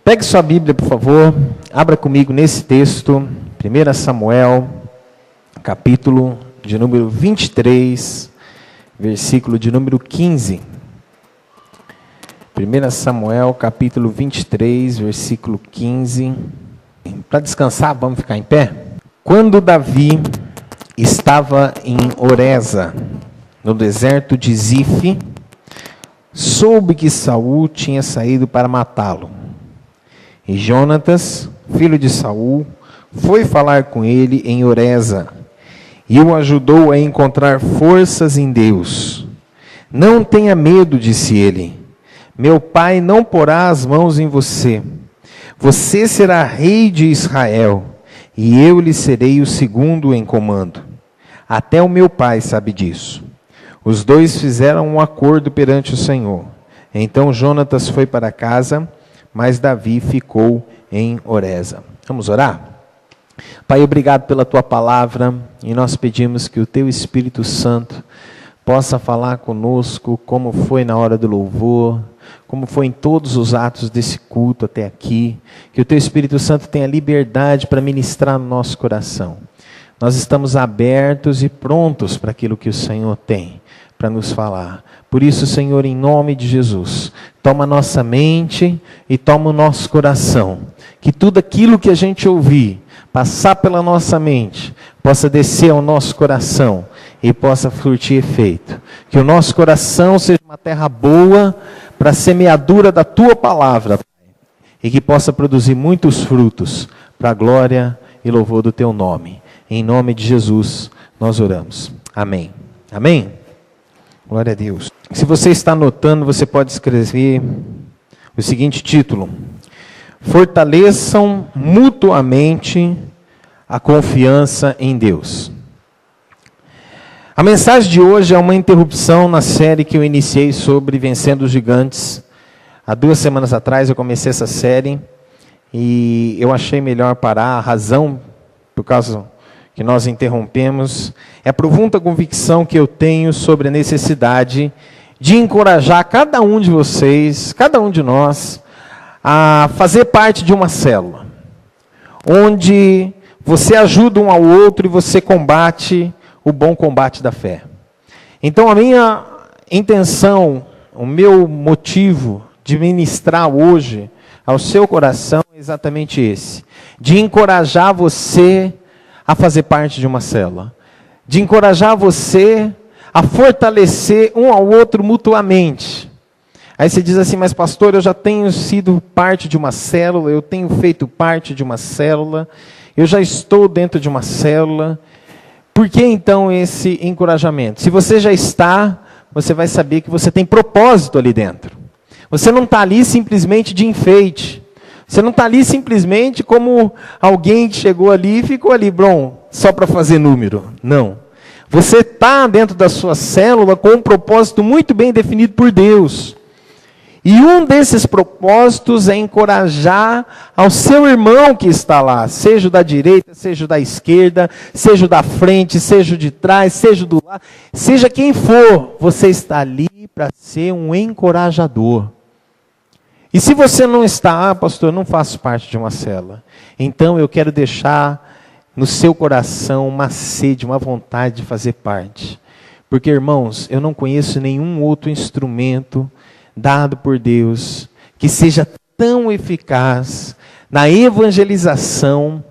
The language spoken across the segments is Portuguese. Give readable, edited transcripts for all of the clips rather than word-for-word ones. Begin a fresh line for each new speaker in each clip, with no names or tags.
Pegue sua Bíblia, por favor, abra comigo nesse texto, 1 Samuel, capítulo de número 23, versículo de número 15. 1 Samuel, capítulo 23, versículo 15. Para descansar, vamos ficar em pé? Quando Davi estava em Oreza, no deserto de Zife, soube que Saul tinha saído para matá-lo. E Jonatas, filho de Saul, foi falar com ele em Oreza, e o ajudou a encontrar forças em Deus. Não tenha medo, disse ele, meu pai não porá as mãos em você. Você será rei de Israel, e eu lhe serei o segundo em comando. Até o meu pai sabe disso. Os dois fizeram um acordo perante o Senhor. Então Jonatas foi para casa, mas Davi ficou em Oreza. Vamos orar? Pai, obrigado pela tua palavra, e nós pedimos que o teu Espírito Santo possa falar conosco, como foi na hora do louvor, como foi em todos os atos desse culto até aqui, que o teu Espírito Santo tenha liberdade para ministrar no nosso coração. Nós estamos abertos e prontos para aquilo que o Senhor tem para nos falar. Por isso, Senhor, em nome de Jesus, toma nossa mente e toma o nosso coração. Que tudo aquilo que a gente ouvir, passar pela nossa mente, possa descer ao nosso coração e possa fluir efeito. Que o nosso coração seja uma terra boa para a semeadura da tua palavra, Pai, e que possa produzir muitos frutos para a glória e louvor do teu nome. Em nome de Jesus, nós oramos. Amém. Amém? Glória a Deus. Se você está anotando, você pode escrever o seguinte título: Fortaleçam mutuamente a confiança em Deus. A mensagem de hoje é uma interrupção na série que eu iniciei sobre Vencendo os Gigantes. Há 2 semanas atrás eu comecei essa série e eu achei melhor parar. A razão por causa que nós interrompemos é a profunda convicção que eu tenho sobre a necessidade de encorajar cada um de vocês, cada um de nós, a fazer parte de uma célula, onde você ajuda um ao outro e você combate o bom combate da fé. Então a minha intenção, o meu motivo de ministrar hoje ao seu coração é exatamente esse: de encorajar você a fazer parte de uma célula, de encorajar você a fortalecer um ao outro mutuamente. Aí você diz assim: mas pastor, eu já tenho sido parte de uma célula, eu tenho feito parte de uma célula, eu já estou dentro de uma célula. Por que então esse encorajamento? Se você já está, você vai saber que você tem propósito ali dentro. Você não está ali simplesmente de enfeite. Você não está ali simplesmente como alguém que chegou ali e ficou ali, só para fazer número. Não. Você está dentro da sua célula com um propósito muito bem definido por Deus. E um desses propósitos é encorajar ao seu irmão que está lá, seja o da direita, seja o da esquerda, seja o da frente, seja o de trás, seja o do lado, seja quem for, você está ali para ser um encorajador. E se você não está, pastor, eu não faço parte de uma célula, então eu quero deixar no seu coração uma sede, uma vontade de fazer parte. Porque, irmãos, eu não conheço nenhum outro instrumento dado por Deus que seja tão eficaz na evangelização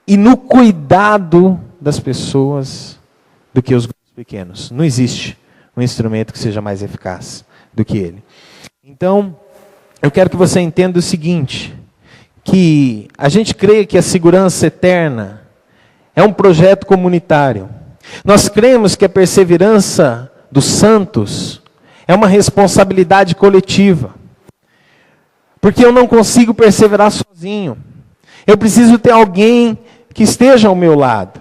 e no cuidado das pessoas do que os grupos pequenos. Não existe um instrumento que seja mais eficaz do que ele. Então, eu quero que você entenda o seguinte, que a gente crê que a segurança eterna é um projeto comunitário. Nós cremos que a perseverança dos santos é uma responsabilidade coletiva. Porque eu não consigo perseverar sozinho. Eu preciso ter alguém que esteja ao meu lado.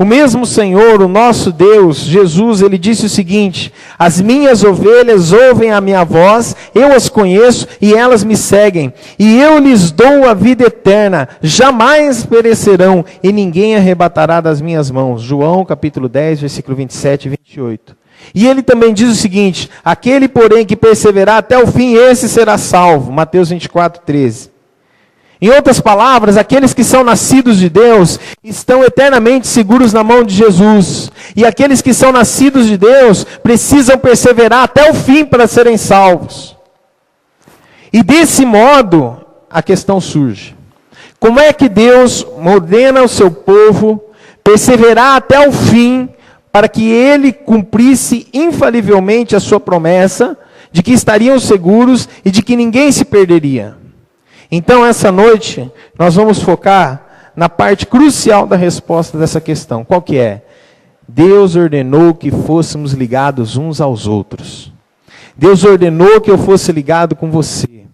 O mesmo Senhor, o nosso Deus, Jesus, ele disse o seguinte: as minhas ovelhas ouvem a minha voz, eu as conheço e elas me seguem, e eu lhes dou a vida eterna, jamais perecerão, e ninguém arrebatará das minhas mãos. João capítulo 10, versículo 27 e 28. E ele também diz o seguinte: aquele, porém, que perseverar até o fim, esse será salvo. Mateus 24, 13. Em outras palavras, aqueles que são nascidos de Deus estão eternamente seguros na mão de Jesus. E aqueles que são nascidos de Deus precisam perseverar até o fim para serem salvos. E desse modo, a questão surge: como é que Deus ordena o seu povo perseverar até o fim para que ele cumprisse infalivelmente a sua promessa de que estariam seguros e de que ninguém se perderia? Então, essa noite, nós vamos focar na parte crucial da resposta dessa questão. Qual que é? Deus ordenou que fôssemos ligados uns aos outros. Deus ordenou que eu fosse ligado com você.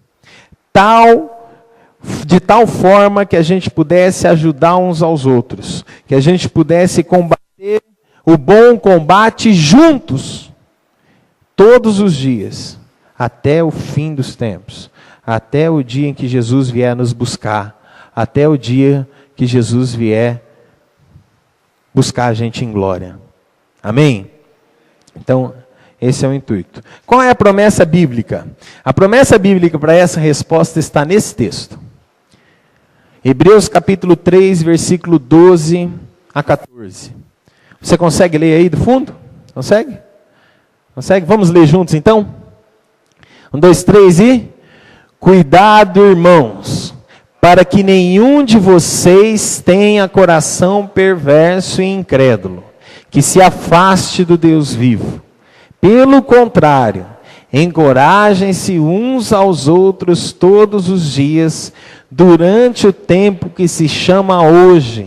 De tal forma que a gente pudesse ajudar uns aos outros. Que a gente pudesse combater o bom combate juntos. Todos os dias. Até o fim dos tempos. Até o dia em que Jesus vier nos buscar. Até o dia que Jesus vier buscar a gente em glória. Amém? Então, esse é o intuito. Qual é a promessa bíblica? A promessa bíblica para essa resposta está nesse texto. Hebreus capítulo 3, versículo 12 a 14. Você consegue ler aí do fundo? Consegue? Consegue? Vamos ler juntos então? 1, 2, 3 e... Cuidado, irmãos, para que nenhum de vocês tenha coração perverso e incrédulo, que se afaste do Deus vivo. Pelo contrário, encorajem-se uns aos outros todos os dias, durante o tempo que se chama hoje,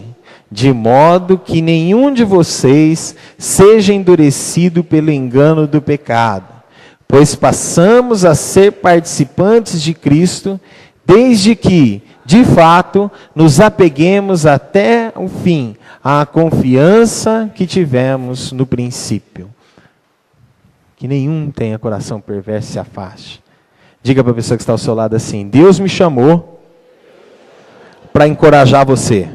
de modo que nenhum de vocês seja endurecido pelo engano do pecado. Pois passamos a ser participantes de Cristo, desde que, de fato, nos apeguemos até o fim, à confiança que tivemos no princípio. Que nenhum tenha coração perverso e se afaste. Diga para a pessoa que está ao seu lado assim: Deus me chamou para encorajar você.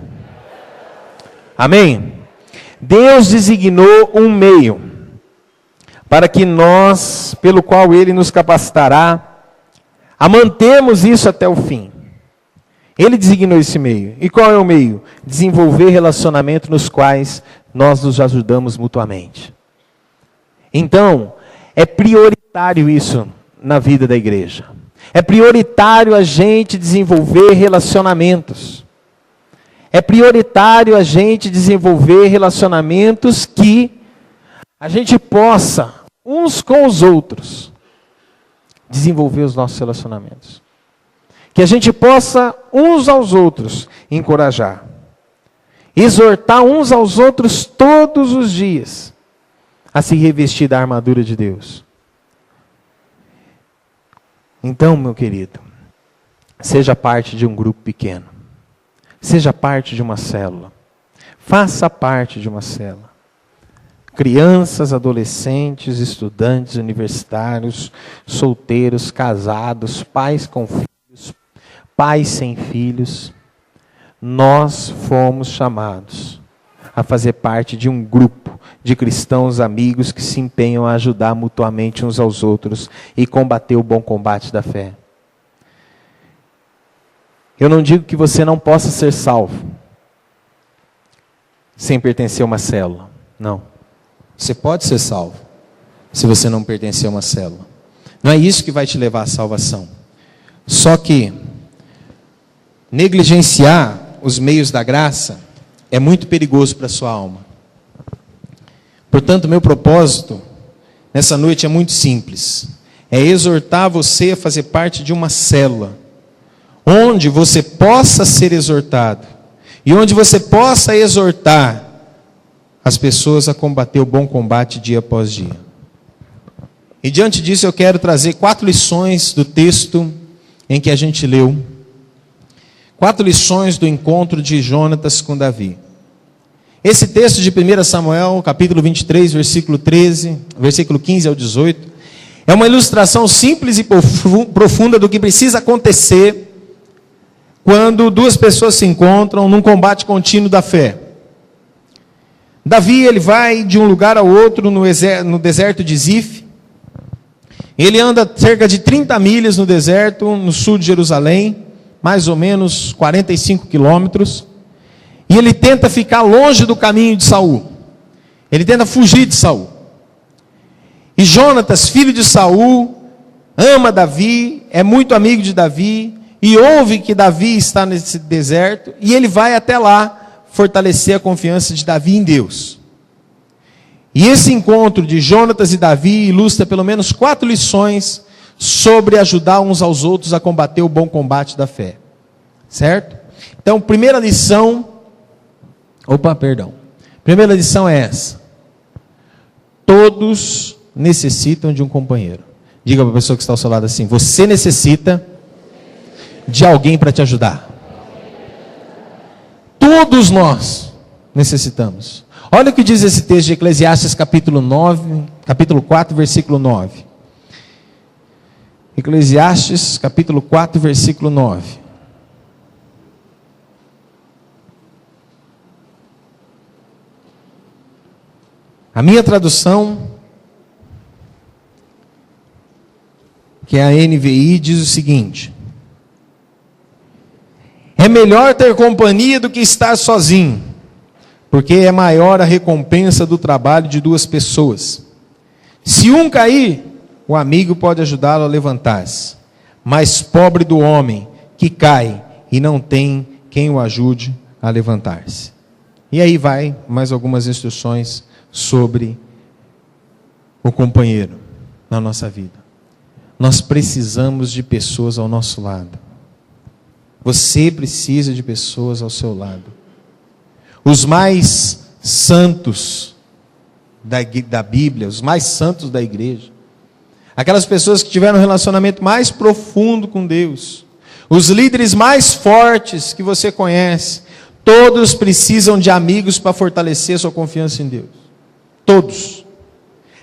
Amém? Deus designou um meio para que nós, pelo qual Ele nos capacitará a mantermos isso até o fim. Ele designou esse meio. E qual é o meio? Desenvolver relacionamentos nos quais nós nos ajudamos mutuamente. Então, é prioritário isso na vida da igreja. É prioritário a gente desenvolver relacionamentos. É prioritário a gente desenvolver relacionamentos que a gente possa, uns com os outros, desenvolver os nossos relacionamentos. Que a gente possa, uns aos outros, encorajar. Exortar uns aos outros todos os dias a se revestir da armadura de Deus. Então, meu querido, seja parte de um grupo pequeno. Seja parte de uma célula. Faça parte de uma célula. Crianças, adolescentes, estudantes, universitários, solteiros, casados, pais com filhos, pais sem filhos. Nós fomos chamados a fazer parte de um grupo de cristãos amigos que se empenham a ajudar mutuamente uns aos outros e combater o bom combate da fé. Eu não digo que você não possa ser salvo sem pertencer a uma célula. Não. Você pode ser salvo se você não pertencer a uma célula. Não é isso que vai te levar à salvação. Só que negligenciar os meios da graça é muito perigoso para a sua alma. Portanto, meu propósito nessa noite é muito simples. É exortar você a fazer parte de uma célula, onde você possa ser exortado, e onde você possa exortar as pessoas a combater o bom combate dia após dia. E diante disso eu quero trazer 4 lições do texto em que a gente leu. 4 lições do encontro de Jonatas com Davi. Esse texto de 1 Samuel, capítulo 23, versículo 15 ao 18, é uma ilustração simples e profunda do que precisa acontecer quando duas pessoas se encontram num combate contínuo da fé. Davi, ele vai de um lugar ao outro no deserto de Zif. Ele anda cerca de 30 milhas no deserto, no sul de Jerusalém, mais ou menos 45 quilômetros. E ele tenta ficar longe do caminho de Saul. Ele tenta fugir de Saul. E Jonatas, filho de Saul, ama Davi, é muito amigo de Davi, e ouve que Davi está nesse deserto, e ele vai até lá fortalecer a confiança de Davi em Deus. E esse encontro de Jonatas e Davi ilustra pelo menos 4 lições sobre ajudar uns aos outros a combater o bom combate da fé. Certo? Então, primeira lição é essa. Todos necessitam de um companheiro. Diga para a pessoa que está ao seu lado assim: você necessita de alguém para te ajudar. Todos nós necessitamos. Olha o que diz esse texto de Eclesiastes capítulo 4, versículo 9. Eclesiastes capítulo 4, versículo 9. A minha tradução, que é a NVI, diz o seguinte: é melhor ter companhia do que estar sozinho, porque é maior a recompensa do trabalho de 2 pessoas. Se um cair, o amigo pode ajudá-lo a levantar-se, mas pobre do homem que cai e não tem quem o ajude a levantar-se. E aí vai mais algumas instruções sobre o companheiro na nossa vida. Nós precisamos de pessoas ao nosso lado. Você precisa de pessoas ao seu lado. Os mais santos da Bíblia, os mais santos da igreja, aquelas pessoas que tiveram um relacionamento mais profundo com Deus, os líderes mais fortes que você conhece, todos precisam de amigos para fortalecer sua confiança em Deus. Todos.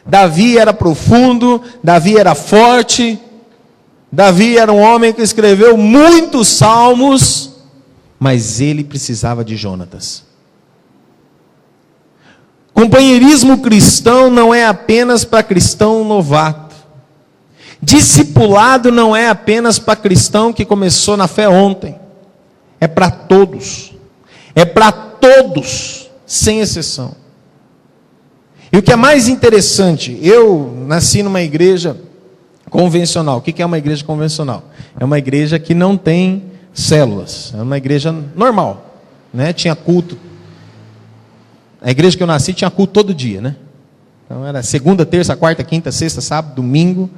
Davi era profundo, Davi era forte, Davi era um homem que escreveu muitos salmos, mas ele precisava de Jonatas. Companheirismo cristão não é apenas para cristão novato. Discipulado não é apenas para cristão que começou na fé ontem. É para todos. É para todos, sem exceção. E o que é mais interessante, eu nasci numa igreja convencional. O que é uma igreja convencional? É uma igreja que não tem células. É uma igreja normal, né? Tinha culto. A igreja que eu nasci tinha culto todo dia, né? Então era segunda, terça, quarta, quinta, sexta, sábado, domingo,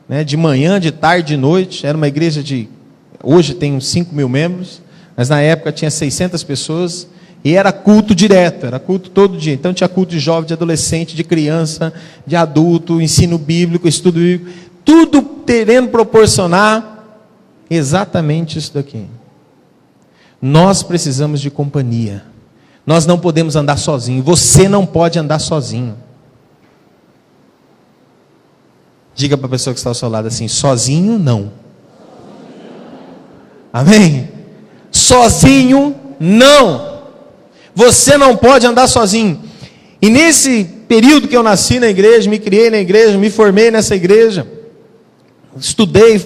né? De manhã, de tarde, de noite. Era uma igreja hoje tem uns 5 mil membros, mas na época tinha 600 pessoas. E era culto direto, era culto todo dia. Então tinha culto de jovem, de adolescente, de criança, de adulto, ensino bíblico, estudo bíblico. Tudo querendo proporcionar exatamente isso daqui. Nós precisamos de companhia. Nós não podemos andar sozinho. Você não pode andar sozinho. Diga para a pessoa que está ao seu lado assim: sozinho não. Amém? Sozinho não. Você não pode andar sozinho. E nesse período que eu nasci na igreja, me criei na igreja, me formei nessa igreja, estudei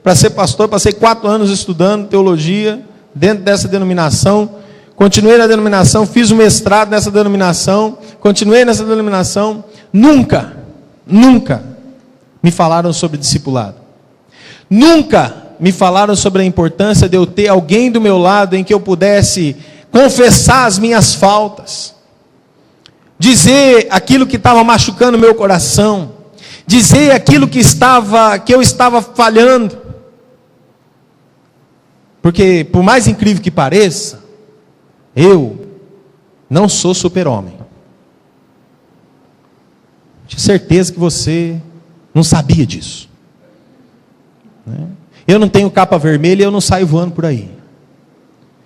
para ser pastor, passei 4 anos estudando teologia dentro dessa denominação, continuei na denominação, fiz o mestrado nessa denominação, continuei nessa denominação. Nunca me falaram sobre discipulado. Nunca me falaram sobre a importância de eu ter alguém do meu lado em que eu pudesse confessar as minhas faltas, dizer aquilo que estava machucando o meu coração, dizer aquilo que eu estava falhando. Porque, por mais incrível que pareça, eu não sou super-homem. Tinha certeza que você não sabia disso, né? Eu não tenho capa vermelha e eu não saio voando por aí.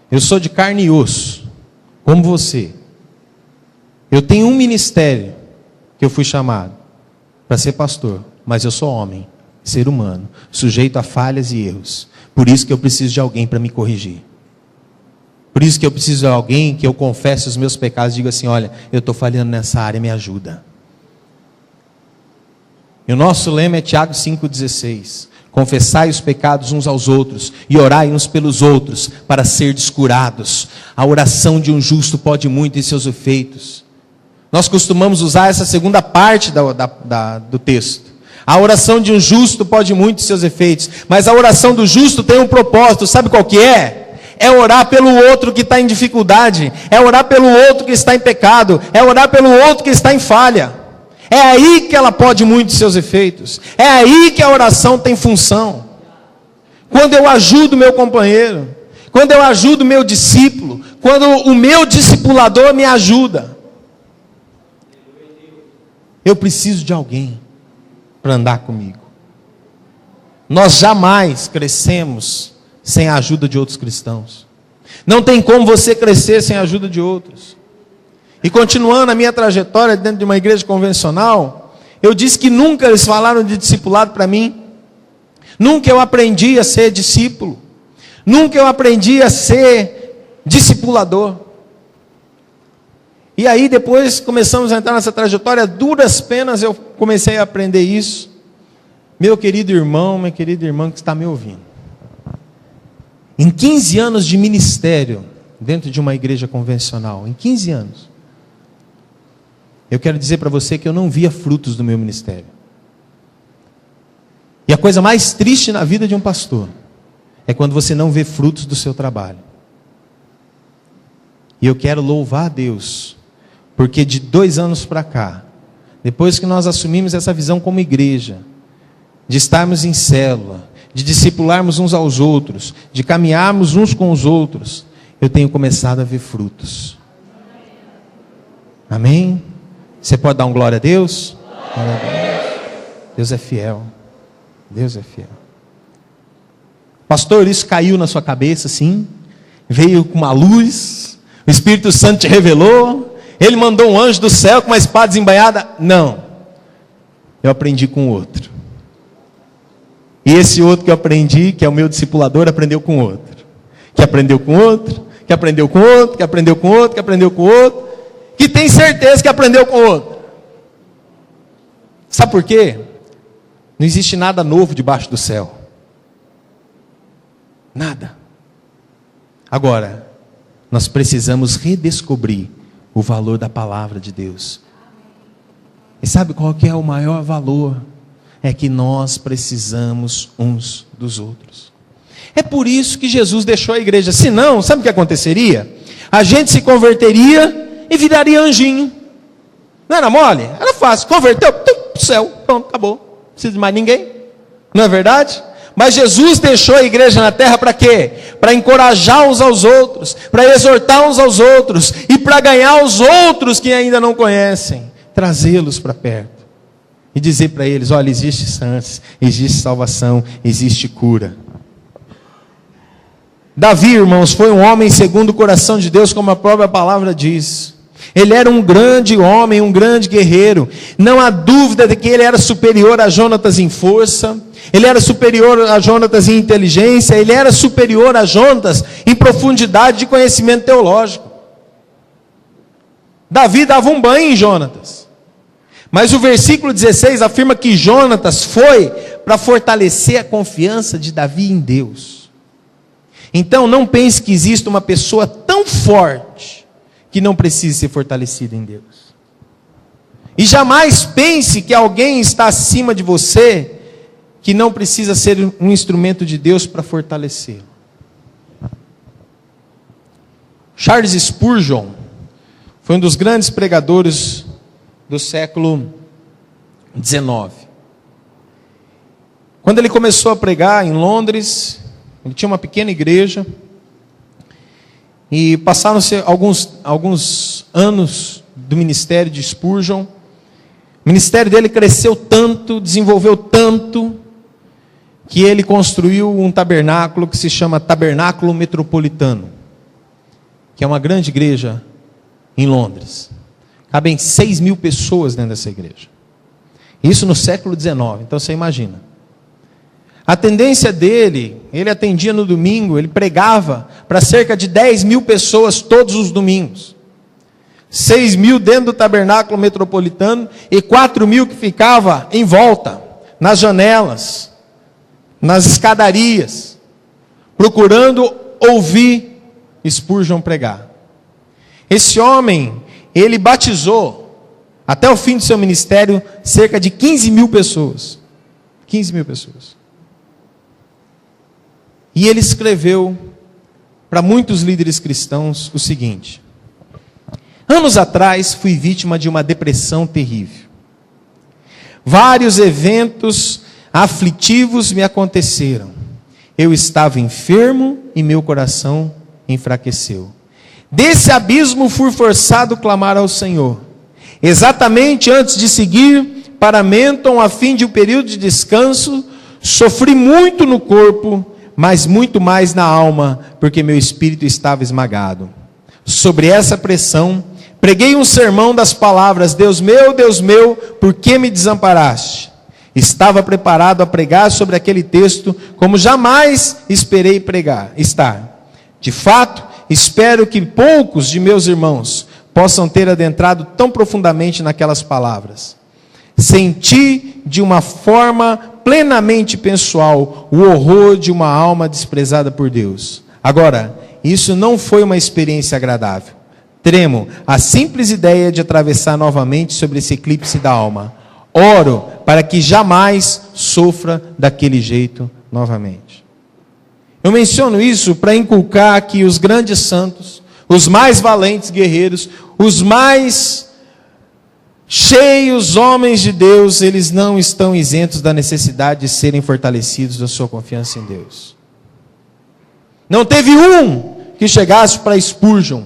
Eu sou de carne e osso, como você.
Eu tenho um ministério que eu fui chamado para ser pastor, mas eu sou homem, ser humano, sujeito a falhas e erros. Por isso que eu preciso de alguém para me corrigir. Por isso que eu preciso de alguém que eu confesse os meus pecados e diga assim: olha, eu estou falhando nessa área, me ajuda. E o nosso lema é Tiago 5,16. Confessai os pecados uns aos outros e orai uns pelos outros para serdes curados. A oração de um justo pode muito em seus efeitos. Nós costumamos usar essa segunda parte do texto. A oração de um justo pode muito em seus efeitos. Mas a oração do justo tem um propósito. Sabe qual que é? É orar pelo outro que está em dificuldade. É orar pelo outro que está em pecado. É orar pelo outro que está em falha. É aí que ela pode muito seus efeitos. É aí que a oração tem função. Quando eu ajudo meu companheiro, quando eu ajudo meu discípulo, quando o meu discipulador me ajuda, eu preciso de alguém para andar comigo. Nós jamais crescemos sem a ajuda de outros cristãos. Não tem como você crescer sem a ajuda de outros. E continuando a minha trajetória dentro de uma igreja convencional, eu disse que nunca eles falaram de discipulado para mim. Nunca eu aprendi a ser discípulo. Nunca eu aprendi a ser discipulador. E aí depois começamos a entrar nessa trajetória, duras penas eu comecei a aprender isso. Meu querido irmão, minha querida irmã que está me ouvindo. Em 15 anos de ministério, dentro de uma igreja convencional, em 15 anos, eu quero dizer para você que eu não via frutos do meu ministério. E a coisa mais triste na vida de um pastor é quando você não vê frutos do seu trabalho. E eu quero louvar a Deus, porque de 2 anos para cá, depois que nós assumimos essa visão como igreja, de estarmos em célula, de discipularmos uns aos outros, de caminharmos uns com os outros, eu tenho começado a ver frutos. Amém? Você pode dar um glória a Deus? Glória a Deus. Deus é fiel. Deus é fiel. Pastor, isso caiu na sua cabeça, sim? Veio com uma luz, o Espírito Santo te revelou, ele mandou um anjo do céu com uma espada desembainhada? Não. Eu aprendi com o outro. E esse outro que eu aprendi, que é o meu discipulador, aprendeu com outro. Que aprendeu com outro, que aprendeu com outro, que aprendeu com outro, que aprendeu com outro, que tem certeza que aprendeu com outro. Sabe por quê? Não existe nada novo debaixo do céu. Nada. Agora, nós precisamos redescobrir o valor da palavra de Deus. E sabe qual que é o maior valor? É que nós precisamos uns dos outros. É por isso que Jesus deixou a igreja. Senão, sabe o que aconteceria? A gente se converteria e viraria anjinho. Não era mole? Era fácil. Converteu, para o céu. Pronto, acabou. Não precisa de mais ninguém. Não é verdade? Mas Jesus deixou a igreja na terra para quê? Para encorajar uns aos outros, para exortar uns aos outros e para ganhar os outros que ainda não conhecem, trazê-los para perto e dizer para eles: olha, existe chance, existe salvação, existe cura. Davi, irmãos, foi um homem segundo o coração de Deus, como a própria palavra diz. Ele era um grande homem, um grande guerreiro. Não há dúvida de que ele era superior a Jonatas em força. Ele era superior a Jonatas em inteligência. Ele era superior a Jonatas em profundidade de conhecimento teológico. Davi dava um banho em Jonatas. Mas o versículo 16 afirma que Jonatas foi para fortalecer a confiança de Davi em Deus. Então não pense que existe uma pessoa tão forte que não precisa ser fortalecida em Deus. E jamais pense que alguém está acima de você que não precisa ser um instrumento de Deus para fortalecê-lo. Charles Spurgeon foi um dos grandes pregadores do século XIX. Quando ele começou a pregar em Londres, ele tinha uma pequena igreja, e passaram-se alguns anos do ministério de Spurgeon. O ministério dele cresceu tanto, desenvolveu tanto, que ele construiu um tabernáculo que se chama Tabernáculo Metropolitano, que é uma grande igreja em Londres, Cabem 6.000 pessoas dentro dessa igreja. Isso no século XIX, então você imagina. A tendência dele, ele atendia no domingo, ele pregava para cerca de 10.000 pessoas todos os domingos. 6.000 dentro do tabernáculo metropolitano e 4.000 que ficava em volta, nas janelas, nas escadarias, procurando ouvir Spurgeon pregar. Esse homem, ele batizou, até o fim do seu ministério, cerca de 15.000 pessoas. 15.000 pessoas. E ele escreveu para muitos líderes cristãos o seguinte: anos atrás fui vítima de uma depressão terrível. Vários eventos aflitivos me aconteceram. Eu estava enfermo e meu coração enfraqueceu. Desse abismo fui forçado a clamar ao Senhor. Exatamente antes de seguir para Menton, a fim de um período de descanso, sofri muito no corpo, mas muito mais na alma, porque meu espírito estava esmagado. Sobre essa pressão, preguei um sermão das palavras: Deus meu, por que me desamparaste? Estava preparado a pregar sobre aquele texto, como jamais esperei estar. De fato, espero que poucos de meus irmãos possam ter adentrado tão profundamente naquelas palavras. Senti de uma forma plenamente pessoal o horror de uma alma desprezada por Deus. Agora, isso não foi uma experiência agradável. Tremo a simples ideia de atravessar novamente sobre esse eclipse da alma. Oro para que jamais sofra daquele jeito novamente. Eu menciono isso para inculcar que os grandes santos, os mais valentes guerreiros, os mais cheios homens de Deus, eles não estão isentos da necessidade de serem fortalecidos da sua confiança em Deus. Não teve um que chegasse para Spurgeon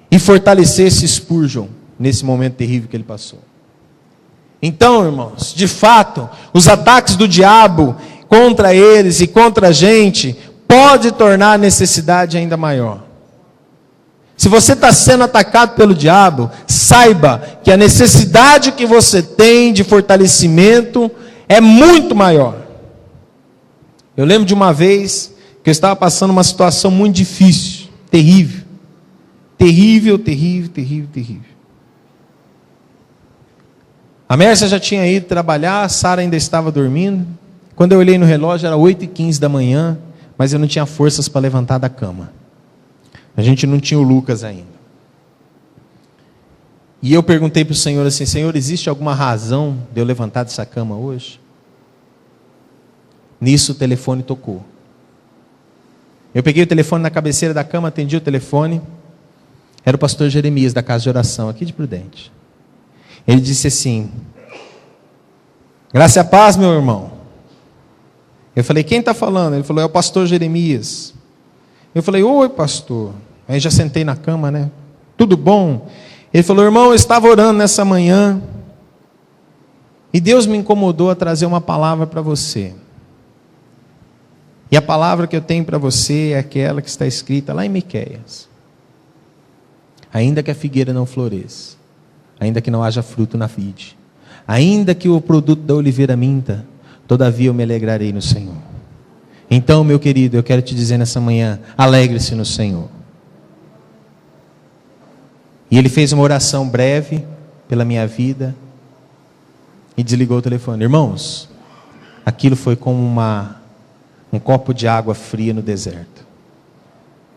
e fortalecesse Spurgeon nesse momento terrível que ele passou. Então, irmãos, de fato, os ataques do diabo contra eles e contra a gente pode tornar a necessidade ainda maior. Se você está sendo atacado pelo diabo, saiba que a necessidade que você tem de fortalecimento é muito maior. Eu lembro de uma vez que eu estava passando uma situação muito difícil, terrível. Terrível. A Mércia já tinha ido trabalhar, a Sara ainda estava dormindo. Quando eu olhei no relógio, era 8h15 da manhã, mas eu não tinha forças para levantar da cama. A gente não tinha o Lucas ainda. E eu perguntei para o Senhor assim: Senhor, existe alguma razão de eu levantar dessa cama hoje? Nisso o telefone tocou. Eu peguei o telefone na cabeceira da cama, atendi o telefone. Era o pastor Jeremias, da casa de oração, aqui de Prudente. Ele disse assim: graça e a paz, meu irmão. Eu falei: quem está falando? Ele falou: é o pastor Jeremias. Eu falei: oi, pastor. Aí já sentei na cama, né? Tudo bom? Ele falou: irmão, eu estava orando nessa manhã e Deus me incomodou a trazer uma palavra para você. E a palavra que eu tenho para você é aquela que está escrita lá em Miqueias: ainda que a figueira não floresça, ainda que não haja fruto na vide, ainda que o produto da oliveira minta, todavia eu me alegrarei no Senhor. Então, meu querido, eu quero te dizer nessa manhã: alegre-se no Senhor. E ele fez uma oração breve pela minha vida e desligou o telefone. Irmãos, aquilo foi como um copo de água fria no deserto.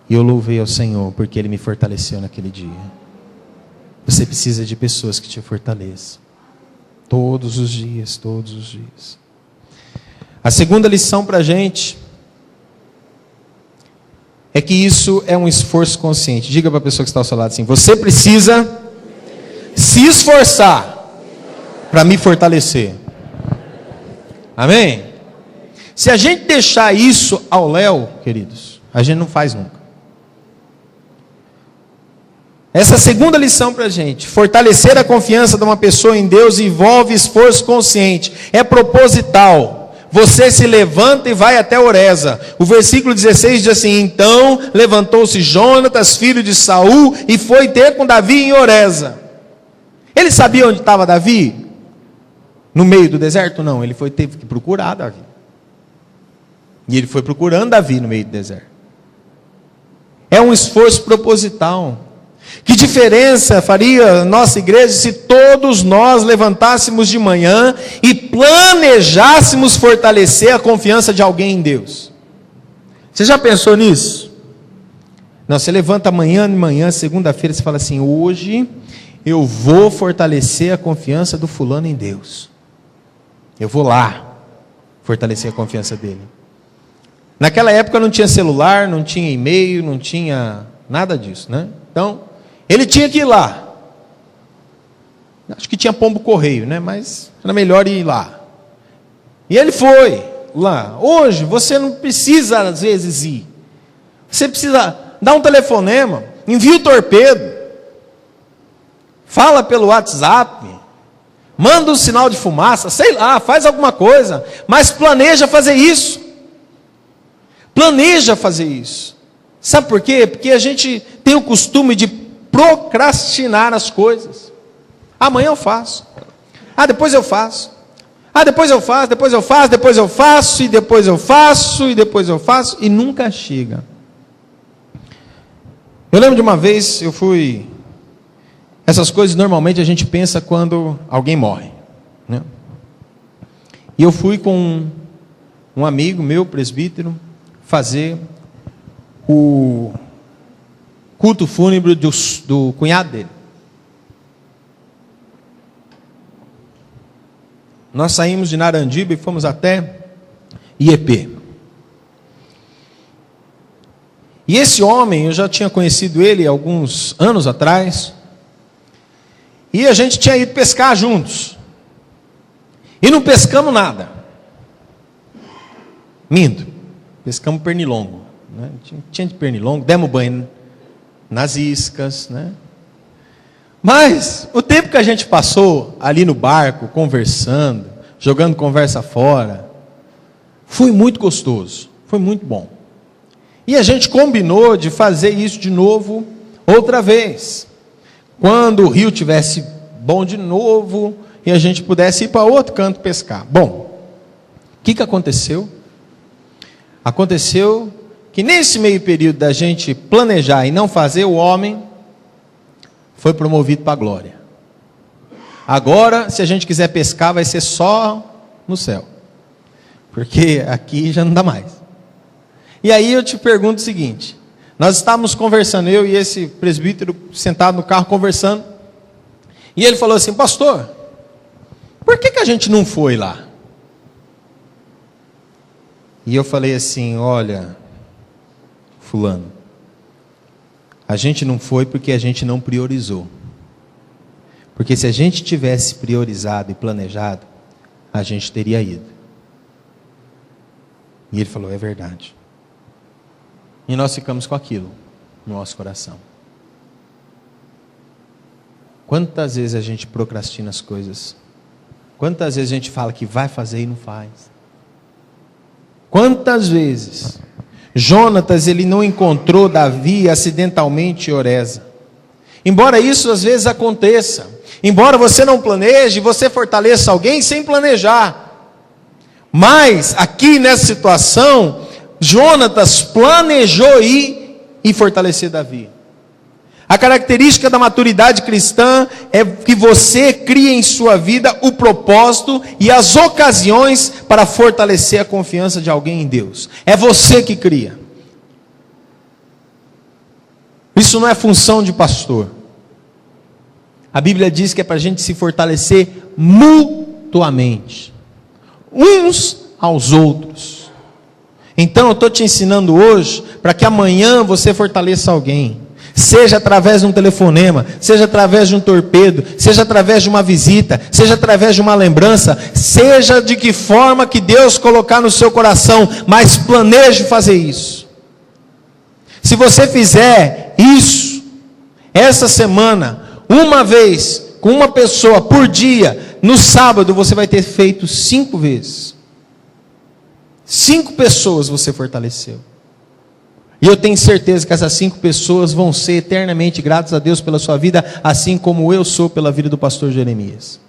E eu louvei ao Senhor porque Ele me fortaleceu naquele dia. Você precisa de pessoas que te fortaleçam. Todos os dias, todos os dias. A segunda lição para a gente é que isso é um esforço consciente. Diga para a pessoa que está ao seu lado assim: você precisa se esforçar para me fortalecer. Amém? Se a gente deixar isso ao léu, queridos, a gente não faz nunca. Essa segunda lição para a gente: fortalecer a confiança de uma pessoa em Deus envolve esforço consciente, é proposital. Você se levanta e vai até Oreza. O versículo 16 diz assim: então levantou-se Jonatas, filho de Saul, e foi ter com Davi em Oreza. Ele sabia onde estava Davi? No meio do deserto? Não, ele teve que procurar Davi. E ele foi procurando Davi no meio do deserto. É um esforço proposital. Que diferença faria nossa igreja se todos nós levantássemos de manhã e planejássemos fortalecer a confiança de alguém em Deus? Você já pensou nisso? Não, você levanta amanhã de manhã, segunda-feira, você fala assim: hoje eu vou fortalecer a confiança do fulano em Deus. Eu vou lá fortalecer a confiança dele. Naquela época não tinha celular, não tinha e-mail, não tinha nada disso, né? Então, ele tinha que ir lá. Acho que tinha pombo correio, né? Mas era melhor ir lá. E ele foi lá. Hoje, você não precisa, às vezes, ir. Você precisa dar um telefonema, envia o torpedo, fala pelo WhatsApp, manda um sinal de fumaça, sei lá, faz alguma coisa, mas planeja fazer isso. Planeja fazer isso. Sabe por quê? Porque a gente tem o costume de procrastinar as coisas. Amanhã eu faço. Depois eu faço. Depois eu faço, depois eu faço, depois eu faço, e depois eu faço, e depois eu faço, e nunca chega. Eu lembro de uma vez, eu fui... Essas coisas normalmente a gente pensa quando alguém morre, né? E eu fui com um amigo meu, presbítero, fazer o culto fúnebre do cunhado dele. Nós saímos de Narandiba e fomos até IEP. E esse homem, eu já tinha conhecido ele alguns anos atrás, e a gente tinha ido pescar juntos, e não pescamos nada. Minto, pescamos pernilongo, né? Tinha de pernilongo, demos banho nas iscas, né? Mas o tempo que a gente passou ali no barco, conversando, jogando conversa fora, foi muito gostoso, foi muito bom. E a gente combinou de fazer isso de novo outra vez, quando o rio tivesse bom de novo e a gente pudesse ir para outro canto pescar. Bom, o que aconteceu? Aconteceu que nesse meio período da gente planejar e não fazer, o homem foi promovido para a glória. Agora, se a gente quiser pescar, vai ser só no céu, porque aqui já não dá mais. E aí eu te pergunto o seguinte: nós estávamos conversando, eu e esse presbítero, sentado no carro conversando, e ele falou assim: pastor, por que a gente não foi lá? E eu falei assim: olha, fulano, a gente não foi porque a gente não priorizou. Porque se a gente tivesse priorizado e planejado, a gente teria ido. E ele falou: é verdade. E nós ficamos com aquilo no nosso coração. Quantas vezes a gente procrastina as coisas? Quantas vezes a gente fala que vai fazer e não faz? Quantas vezes Jonatas, ele não encontrou Davi acidentalmente em Oreza? Embora isso às vezes aconteça, embora você não planeje, você fortaleça alguém sem planejar, mas aqui nessa situação, Jonatas planejou ir e fortalecer Davi. A característica da maturidade cristã é que você cria em sua vida o propósito e as ocasiões para fortalecer a confiança de alguém em Deus. É você que cria. Isso não é função de pastor. A Bíblia diz que é para a gente se fortalecer mutuamente, uns aos outros. Então eu estou te ensinando hoje, para que amanhã você fortaleça alguém, seja através de um telefonema, seja através de um torpedo, seja através de uma visita, seja através de uma lembrança, seja de que forma que Deus colocar no seu coração, mas planeje fazer isso. Se você fizer isso, essa semana, uma vez, com uma pessoa por dia, no sábado você vai ter feito 5 vezes. 5 pessoas você fortaleceu. E eu tenho certeza que essas 5 pessoas vão ser eternamente gratas a Deus pela sua vida, assim como eu sou pela vida do pastor Jeremias.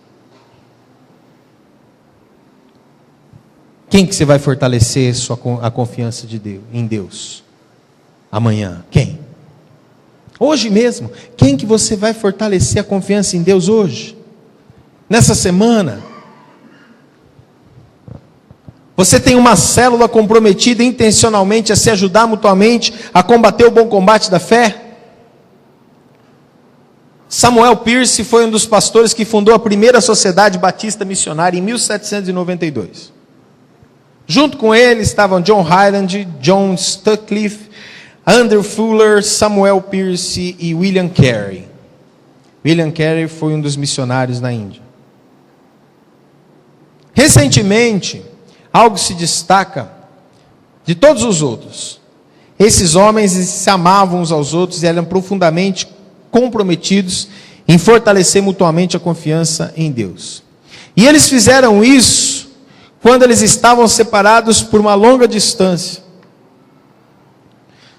Quem que você vai fortalecer a confiança em Deus? Amanhã. Quem? Hoje mesmo. Quem que você vai fortalecer a confiança em Deus hoje? Nessa semana? Você tem uma célula comprometida intencionalmente a se ajudar mutuamente a combater o bom combate da fé? Samuel Pierce foi um dos pastores que fundou a primeira sociedade batista missionária em 1792. Junto com ele estavam John Hyland, John Sutcliffe, Andrew Fuller, Samuel Pierce e William Carey. William Carey foi um dos missionários na Índia. Recentemente, algo se destaca de todos os outros. Esses homens se amavam uns aos outros e eram profundamente comprometidos em fortalecer mutuamente a confiança em Deus. E eles fizeram isso quando eles estavam separados por uma longa distância.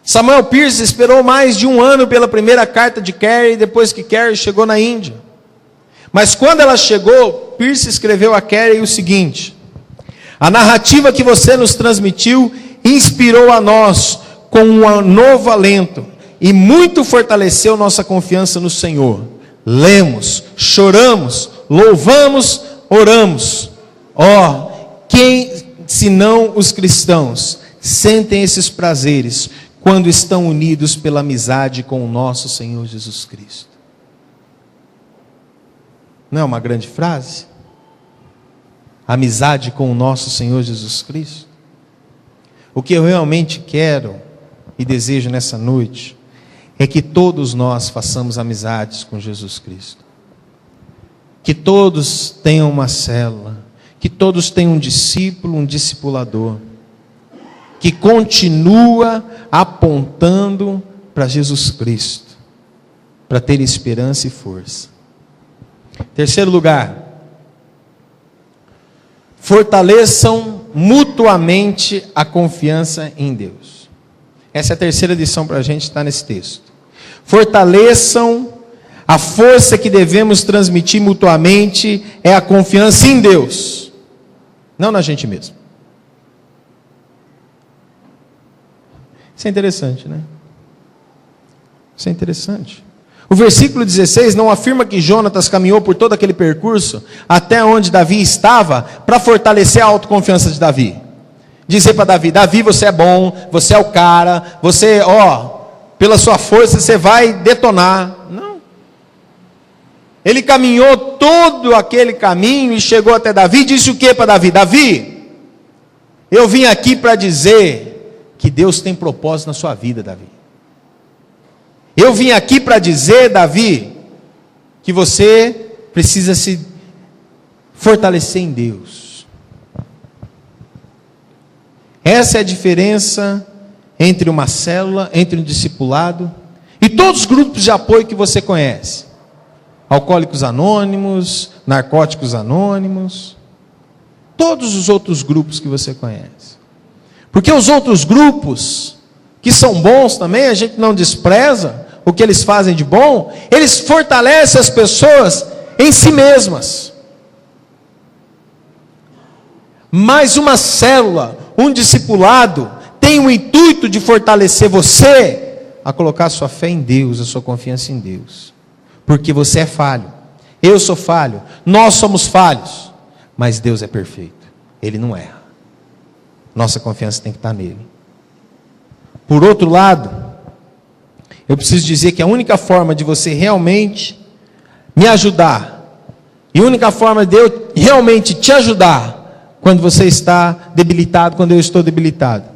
Samuel Pierce esperou mais de 1 ano pela primeira carta de Carey, depois que Carey chegou na Índia. Mas quando ela chegou, Pierce escreveu a Carey o seguinte: a narrativa que você nos transmitiu inspirou a nós com um novo alento e muito fortaleceu nossa confiança no Senhor. Lemos, choramos, louvamos, oramos. Quem, senão os cristãos, sentem esses prazeres quando estão unidos pela amizade com o nosso Senhor Jesus Cristo? Não é uma grande frase? Amizade com o nosso Senhor Jesus Cristo. O que eu realmente quero e desejo nessa noite é que todos nós façamos amizades com Jesus Cristo. Que todos tenham uma célula, que todos tenham um discípulo, um discipulador, que continua apontando para Jesus Cristo, para ter esperança e força. Terceiro lugar, fortaleçam mutuamente a confiança em Deus. Essa é a terceira lição para a gente estar nesse texto. Fortaleçam a força que devemos transmitir mutuamente é a confiança em Deus, não na gente mesmo. Isso é interessante, né? Isso é interessante. O versículo 16 não afirma que Jonatas caminhou por todo aquele percurso até onde Davi estava para fortalecer a autoconfiança de Davi. Dizer para Davi: Davi, você é bom, você é o cara, você, pela sua força você vai detonar. Não. Ele caminhou todo aquele caminho e chegou até Davi e disse o que para Davi? Davi, eu vim aqui para dizer que Deus tem propósito na sua vida, Davi. Eu vim aqui para dizer, Davi, que você precisa se fortalecer em Deus. Essa é a diferença entre uma célula, entre um discipulado e todos os grupos de apoio que você conhece. Alcoólicos Anônimos, Narcóticos Anônimos, todos os outros grupos que você conhece. Porque os outros grupos, que são bons também, a gente não despreza o que eles fazem de bom, eles fortalecem as pessoas em si mesmas. Mas uma célula, um discipulado, tem o intuito de fortalecer você a colocar a sua fé em Deus, a sua confiança em Deus. Porque você é falho, eu sou falho, nós somos falhos, mas Deus é perfeito, Ele não erra. Nossa confiança tem que estar nele. Por outro lado, eu preciso dizer que a única forma de você realmente me ajudar, e a única forma de eu realmente te ajudar, quando você está debilitado, quando eu estou debilitado,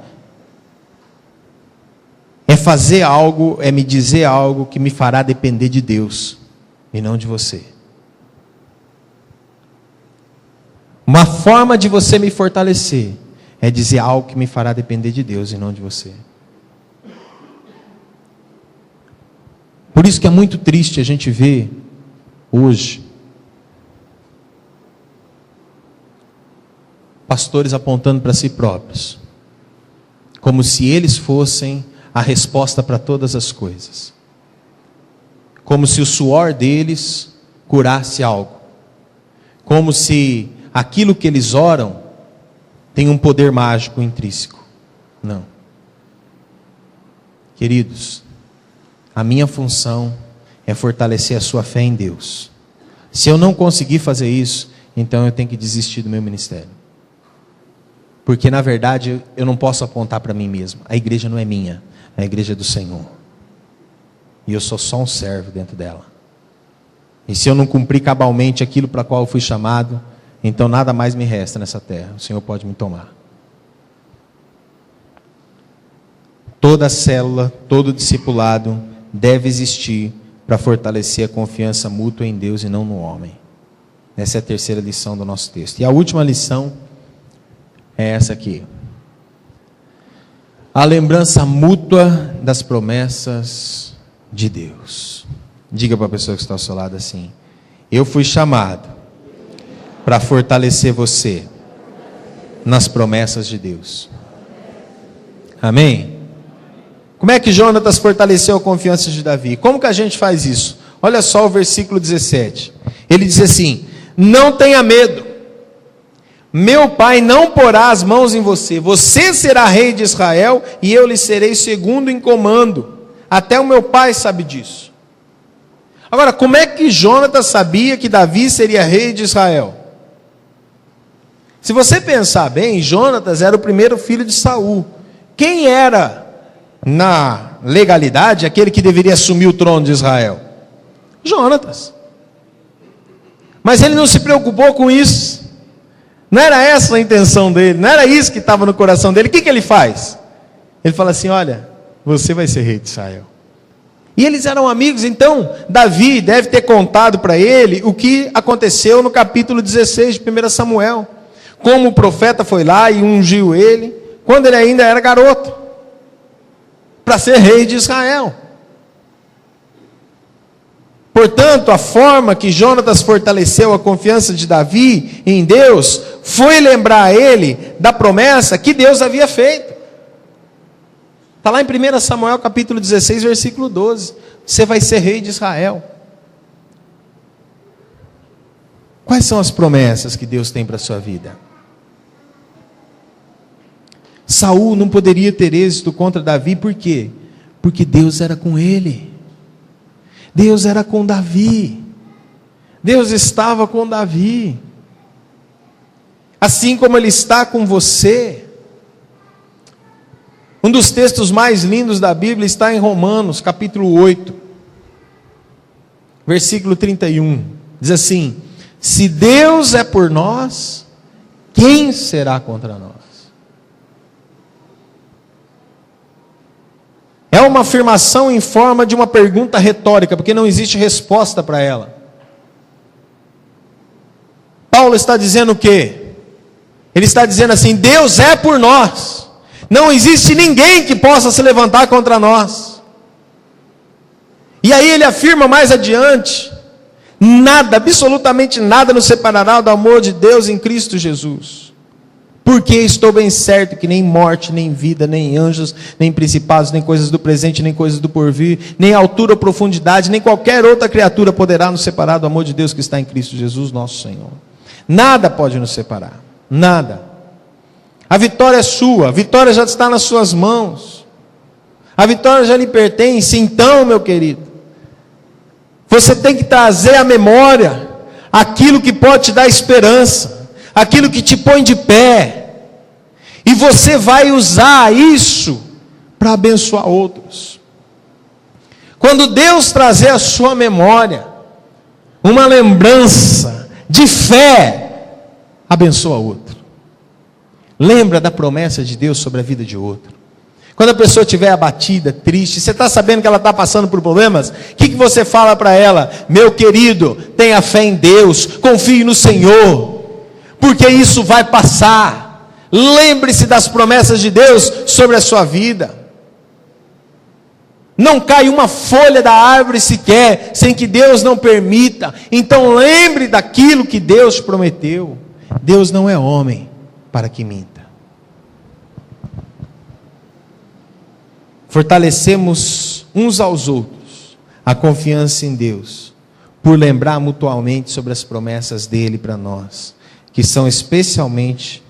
é fazer algo, é me dizer algo que me fará depender de Deus, e não de você. Uma forma de você me fortalecer, é dizer algo que me fará depender de Deus, e não de você. Por isso que é muito triste a gente ver hoje pastores apontando para si próprios, como se eles fossem a resposta para todas as coisas. Como se o suor deles curasse algo. Como se aquilo que eles oram tem um poder mágico intrínseco. Não. Queridos, a minha função é fortalecer a sua fé em Deus. Se eu não conseguir fazer isso, então eu tenho que desistir do meu ministério. Porque na verdade eu não posso apontar para mim mesmo. A igreja não é minha, a igreja é do Senhor. E eu sou só um servo dentro dela. E se eu não cumprir cabalmente aquilo para qual eu fui chamado, então nada mais me resta nessa terra. O Senhor pode me tomar. Toda célula, todo discipulado deve existir para fortalecer a confiança mútua em Deus e não no homem. Essa é a terceira lição do nosso texto. E a última lição é essa aqui. A lembrança mútua das promessas de Deus. Diga para a pessoa que está ao seu lado assim: eu fui chamado para fortalecer você nas promessas de Deus. Amém? Como é que Jonatas fortaleceu a confiança de Davi? Como que a gente faz isso? Olha só o versículo 17. Ele diz assim: não tenha medo, meu pai não porá as mãos em você. Você será rei de Israel e eu lhe serei segundo em comando. Até o meu pai sabe disso. Agora, como é que Jonatas sabia que Davi seria rei de Israel? Se você pensar bem, Jonatas era o primeiro filho de Saul. Quem era, na legalidade, aquele que deveria assumir o trono de Israel? Jonatas. Mas ele não se preocupou com isso. Não era essa a intenção dele, não era isso que estava no coração dele. O que ele faz? Ele fala assim: olha, você vai ser rei de Israel. E eles eram amigos, então Davi deve ter contado para ele o que aconteceu no capítulo 16 de 1 Samuel. Como o profeta foi lá e ungiu ele, quando ele ainda era garoto, para ser rei de Israel. Portanto, a forma que Jonatas fortaleceu a confiança de Davi em Deus foi lembrar a ele da promessa que Deus havia feito. Está lá em 1 Samuel capítulo 16, versículo 12. Você vai ser rei de Israel. Quais são as promessas que Deus tem para a sua vida? Saul não poderia ter êxito contra Davi, por quê? Porque Deus era com ele. Deus era com Davi. Deus estava com Davi. Assim como Ele está com você. Um dos textos mais lindos da Bíblia está em Romanos, capítulo 8, versículo 31. Diz assim: se Deus é por nós, quem será contra nós? É uma afirmação em forma de uma pergunta retórica, porque não existe resposta para ela. Paulo está dizendo o quê? Ele está dizendo assim: Deus é por nós. Não existe ninguém que possa se levantar contra nós. E aí ele afirma mais adiante: nada, absolutamente nada nos separará do amor de Deus em Cristo Jesus. Porque estou bem certo que nem morte, nem vida, nem anjos, nem principados, nem coisas do presente, nem coisas do porvir, nem altura ou profundidade, nem qualquer outra criatura poderá nos separar do amor de Deus que está em Cristo Jesus, nosso Senhor. Nada pode nos separar. Nada. A vitória é sua, a vitória já está nas suas mãos, a vitória já lhe pertence. Então, meu querido, você tem que trazer à memória aquilo que pode te dar esperança, aquilo que te põe de pé, e você vai usar isso para abençoar outros. Quando Deus trazer à sua memória uma lembrança de fé, abençoa outro. Lembra da promessa de Deus sobre a vida de outro. Quando a pessoa estiver abatida, triste, você está sabendo que ela está passando por problemas, o que você fala para ela? Meu querido, tenha fé em Deus, confie no Senhor, porque isso vai passar. Lembre-se das promessas de Deus sobre a sua vida. Não cai uma folha da árvore sequer, sem que Deus não permita. Então lembre daquilo que Deus prometeu. Deus não é homem para que minta. fortalecemos uns aos outros a confiança em Deus, por lembrar mutuamente sobre as promessas dele para nós, que são especialmente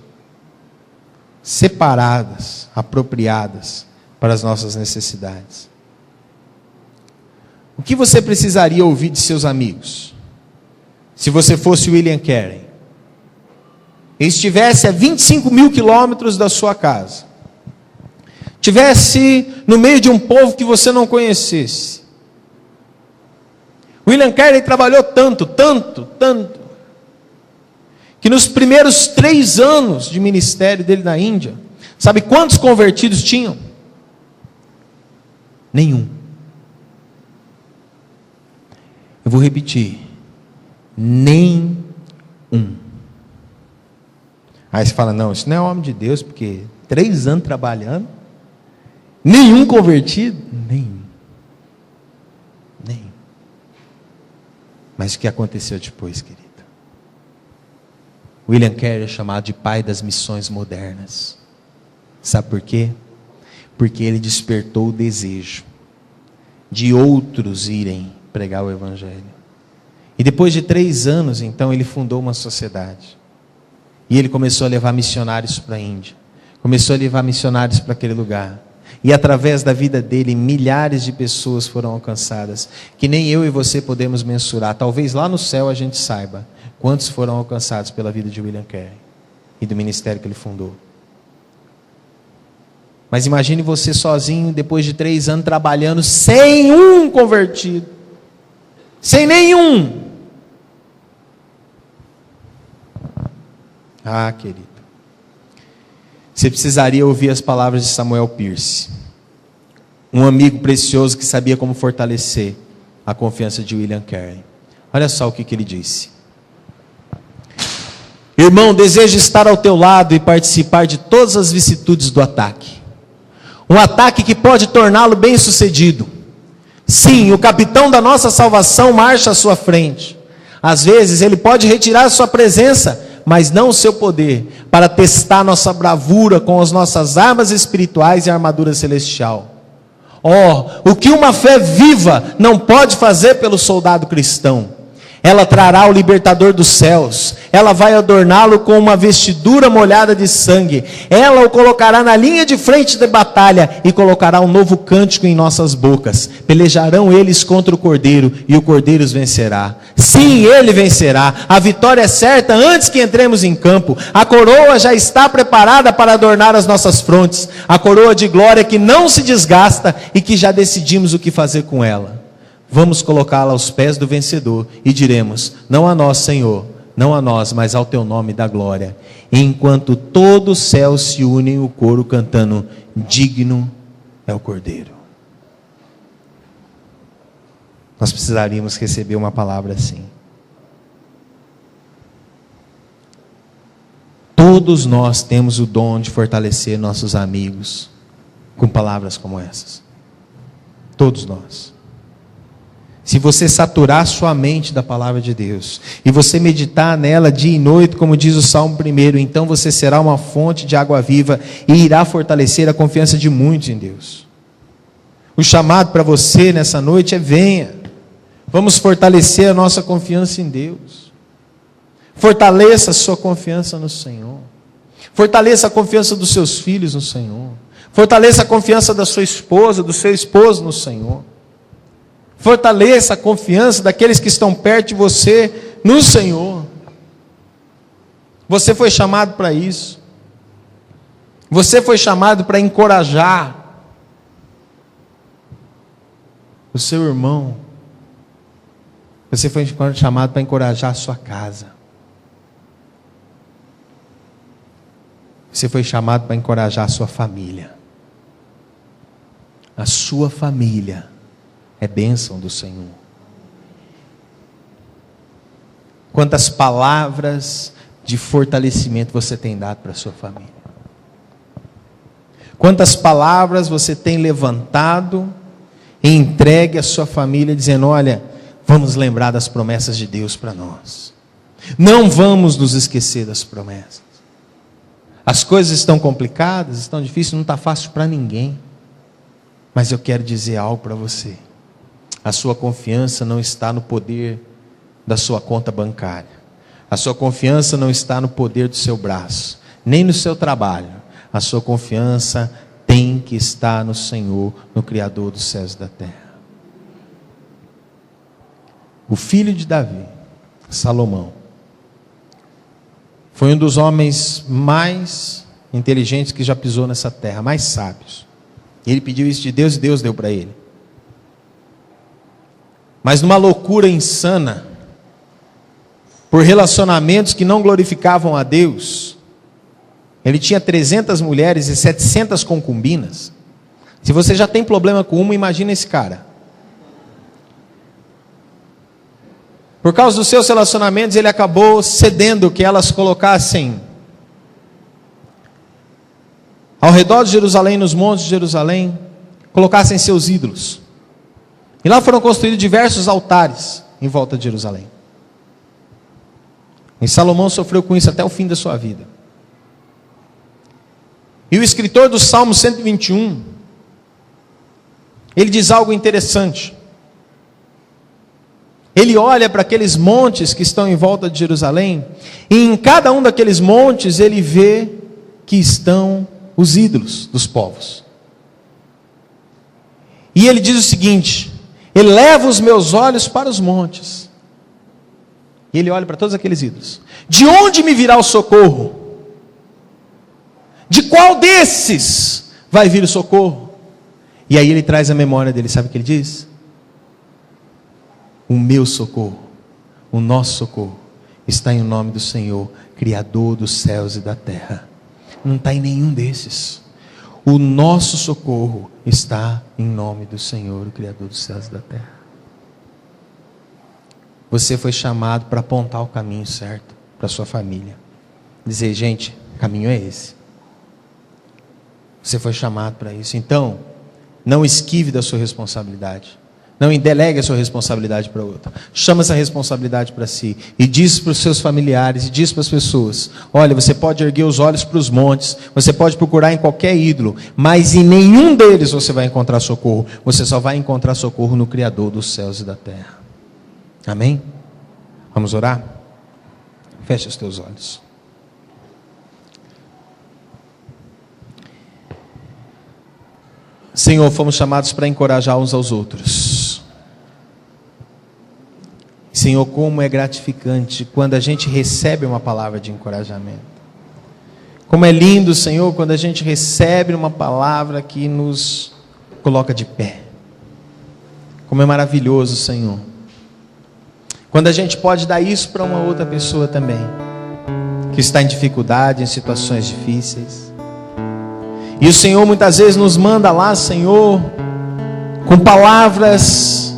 separadas, apropriadas para as nossas necessidades. O que você precisaria ouvir de seus amigos, se você fosse William Carey? Ele estivesse a 25 mil quilômetros da sua casa, estivesse no meio de um povo que você não conhecesse. William Carey trabalhou tanto, que nos primeiros 3 anos de ministério dele na Índia, sabe quantos convertidos tinham? Nenhum. Eu vou repetir. Nenhum. Aí você fala, não, isso não é homem de Deus, porque 3 anos trabalhando, nenhum convertido? Nenhum. Mas o que aconteceu depois, querido? William Carey é chamado de pai das missões modernas. Sabe por quê? Porque ele despertou o desejo de outros irem pregar o Evangelho. E depois de 3 anos, então, ele fundou uma sociedade. E ele começou a levar missionários para a Índia. Começou a levar missionários para aquele lugar. E através da vida dele, milhares de pessoas foram alcançadas, que nem eu e você podemos mensurar. Talvez lá no céu a gente saiba quantos foram alcançados pela vida de William Carey e do ministério que ele fundou. Mas imagine você sozinho, depois de 3 anos trabalhando, sem um convertido. Sem nenhum. Ah, querido. Você precisaria ouvir as palavras de Samuel Pierce, um amigo precioso que sabia como fortalecer a confiança de William Carey. Olha só o que ele disse. Irmão, desejo estar ao teu lado e participar de todas as vicissitudes do ataque. Um ataque que pode torná-lo bem-sucedido. Sim, o capitão da nossa salvação marcha à sua frente. Às vezes ele pode retirar a sua presença, mas não o seu poder, para testar nossa bravura com as nossas armas espirituais e armadura celestial. O que uma fé viva não pode fazer pelo soldado cristão? Ela trará o libertador dos céus, ela vai adorná-lo com uma vestidura molhada de sangue, ela o colocará na linha de frente da batalha e colocará um novo cântico em nossas bocas. Pelejarão eles contra o Cordeiro e o Cordeiro os vencerá. Sim, ele vencerá. A vitória é certa antes que entremos em campo. A coroa já está preparada para adornar as nossas frontes, a coroa de glória que não se desgasta e que já decidimos o que fazer com ela. Vamos colocá-la aos pés do vencedor e diremos, não a nós, Senhor, não a nós, mas ao teu nome da glória. Enquanto todo o céu se une em o coro cantando, digno é o Cordeiro. Nós precisaríamos receber uma palavra assim. Todos nós temos o dom de fortalecer nossos amigos com palavras como essas. Todos nós. Se você saturar sua mente da palavra de Deus, e você meditar nela dia e noite, como diz o Salmo 1, então você será uma fonte de água viva, e irá fortalecer a confiança de muitos em Deus. O chamado para você nessa noite é: venha, vamos fortalecer a nossa confiança em Deus. Fortaleça a sua confiança no Senhor. Fortaleça a confiança dos seus filhos no Senhor. Fortaleça a confiança da sua esposa, do seu esposo no Senhor. Fortaleça a confiança daqueles que estão perto de você no Senhor. Você foi chamado para isso. Você foi chamado para encorajar o seu irmão. Você foi chamado para encorajar a sua casa. Você foi chamado para encorajar a sua família. A sua família é bênção do Senhor. Quantas palavras de fortalecimento você tem dado para a sua família? Quantas palavras você tem levantado e entregue à sua família, dizendo: olha, vamos lembrar das promessas de Deus para nós. Não vamos nos esquecer das promessas. As coisas estão complicadas, estão difíceis, não está fácil para ninguém. Mas eu quero dizer algo para você. A sua confiança não está no poder da sua conta bancária. A sua confiança não está no poder do seu braço, nem no seu trabalho. A sua confiança tem que estar no Senhor, no Criador dos céus e da terra. O filho de Davi, Salomão, foi um dos homens mais inteligentes que já pisou nessa terra, mais sábios. Ele pediu isso de Deus e Deus deu para ele. Mas numa loucura insana, por relacionamentos que não glorificavam a Deus, ele tinha 300 mulheres e 700 concubinas. Se você já tem problema com uma, imagina esse cara. Por causa dos seus relacionamentos, ele acabou cedendo que elas colocassem ao redor de Jerusalém, nos montes de Jerusalém, colocassem seus ídolos. E lá foram construídos diversos altares em volta de Jerusalém. E Salomão sofreu com isso até o fim da sua vida. E o escritor do Salmo 121, ele diz algo interessante. Ele olha para aqueles montes que estão em volta de Jerusalém, e em cada um daqueles montes ele vê que estão os ídolos dos povos. E ele diz o seguinte: eleva os meus olhos para os montes. E ele olha para todos aqueles ídolos. De onde me virá o socorro? De qual desses vai vir o socorro? E aí ele traz a memória dele, sabe o que ele diz? O meu socorro, o nosso socorro, está em nome do Senhor, Criador dos céus e da terra. Não está em nenhum desses. O nosso socorro está em nome do Senhor, o Criador dos céus e da terra. Você foi chamado para apontar o caminho certo para a sua família. Dizer, gente, o caminho é esse. Você foi chamado para isso. Então, não esquive da sua responsabilidade. Não delegue a sua responsabilidade para outra. Chama essa responsabilidade para si. E diz para os seus familiares, e diz para as pessoas: olha, você pode erguer os olhos para os montes, você pode procurar em qualquer ídolo, mas em nenhum deles você vai encontrar socorro. Você só vai encontrar socorro no Criador dos céus e da terra. Amém? Vamos orar? Feche os teus olhos. Senhor, fomos chamados para encorajar uns aos outros. Senhor, como é gratificante quando a gente recebe uma palavra de encorajamento. Como é lindo, Senhor, quando a gente recebe uma palavra que nos coloca de pé. Como é maravilhoso, Senhor, quando a gente pode dar isso para uma outra pessoa também, que está em dificuldade, em situações difíceis. E o Senhor muitas vezes nos manda lá, Senhor, com palavras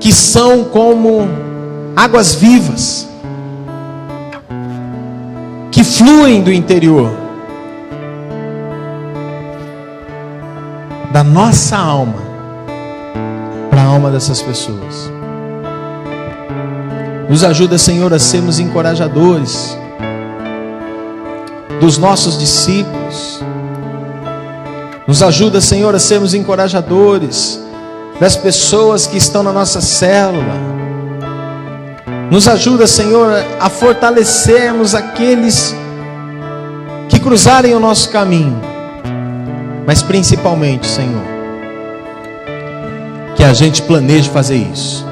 que são como águas vivas, que fluem do interior da nossa alma para a alma dessas pessoas. Nos ajuda, Senhor, a sermos encorajadores dos nossos discípulos. Nos ajuda, Senhor, a sermos encorajadores das pessoas que estão na nossa célula. Nos ajuda, Senhor, a fortalecermos aqueles que cruzarem o nosso caminho. Mas principalmente, Senhor, que a gente planeje fazer isso.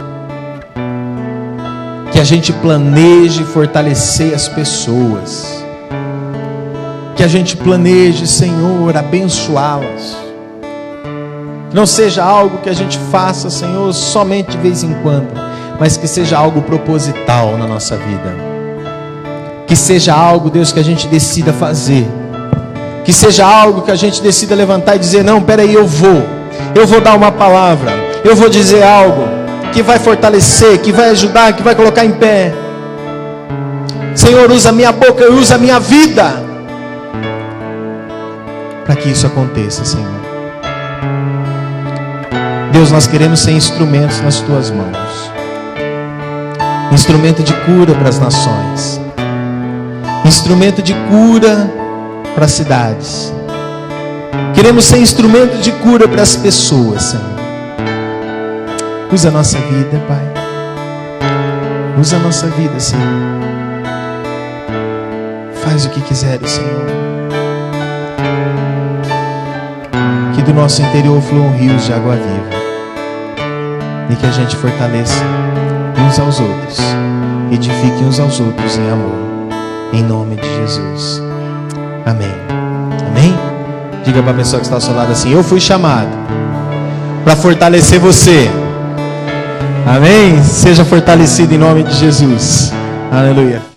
Que a gente planeje fortalecer as pessoas. Que a gente planeje, Senhor, abençoá-las. Não seja algo que a gente faça, Senhor, somente de vez em quando, mas que seja algo proposital na nossa vida. Que seja algo, Deus, que a gente decida fazer. Que seja algo que a gente decida levantar e dizer: não, peraí, eu vou dar uma palavra, eu vou dizer algo que vai fortalecer, que vai ajudar, que vai colocar em pé. Senhor, usa a minha boca, usa a minha vida para que isso aconteça, Senhor. Deus, nós queremos ser instrumentos nas Tuas mãos. Instrumento de cura para as nações. Instrumento de cura para as cidades. Que Queremos ser instrumento de cura para as pessoas, Senhor. Usa a nossa vida, Pai. Usa a nossa vida, Senhor. Faz o que quiseres, Senhor. Que do nosso interior fluam rios de água viva. E que a gente fortaleça uns aos outros. Edifique uns aos outros em amor. Em nome de Jesus. Amém. Amém? Diga para a pessoa que está ao seu lado assim: eu fui chamado para fortalecer você. Amém? Seja fortalecido em nome de Jesus. Aleluia.